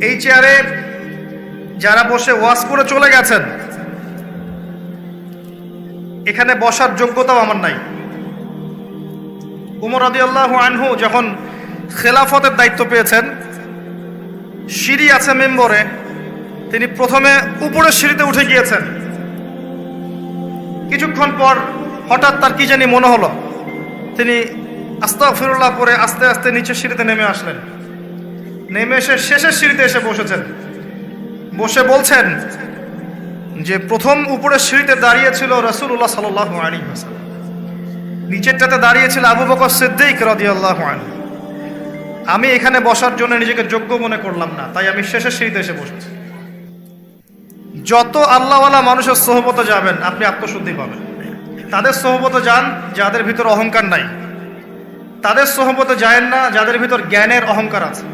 এই চেয়ারে যারা বসে ওয়াজ করে চলে গেছেন, এখানে বসার যোগ্যতাও আমার নাই। উমর রাদিয়াল্লাহু আনহু যখন খেলাফতের দায়িত্ব পেয়েছেন, সিঁড়ি আছে মেম্বরে, তিনি প্রথমে উপরের সিঁড়িতে উঠে গিয়েছেন। কিছুক্ষণ পর হঠাৎ তার কি জানি মনে হলো, তিনি আস্তাগফিরুল্লাহ পরে আস্তে আস্তে নিচের সিঁড়িতে নেমে আসলেন। নেমে এসে শেষের সিঁড়িতে এসে বসেছেন। বসে বলছেন যে প্রথম উপরের সিঁড়িতে দাঁড়িয়েছিল রাসূলুল্লাহ সাল্লাল্লাহু আলাইহি ওয়াসাল্লাম, নিচেরটাতে দাঁড়িয়েছিল আবু বকর সিদ্দিক রাদিয়াল্লাহু আনহু। আমি এখানে বসার জন্য নিজেকে যোগ্য মনে করলাম না, তাই আমি শেষের সিঁড়িতে এসে বসেছি। যত আল্লাহওয়ালা মানুষের সোহবতে যাবেন আপনি আত্মশুদ্ধি পাবেন। তাদের সোহবতে যান যাদের ভিতর অহংকার নাই, তাদের সোহবতে যায়েন না যাদের ভিতর জ্ঞানের অহংকার আছে।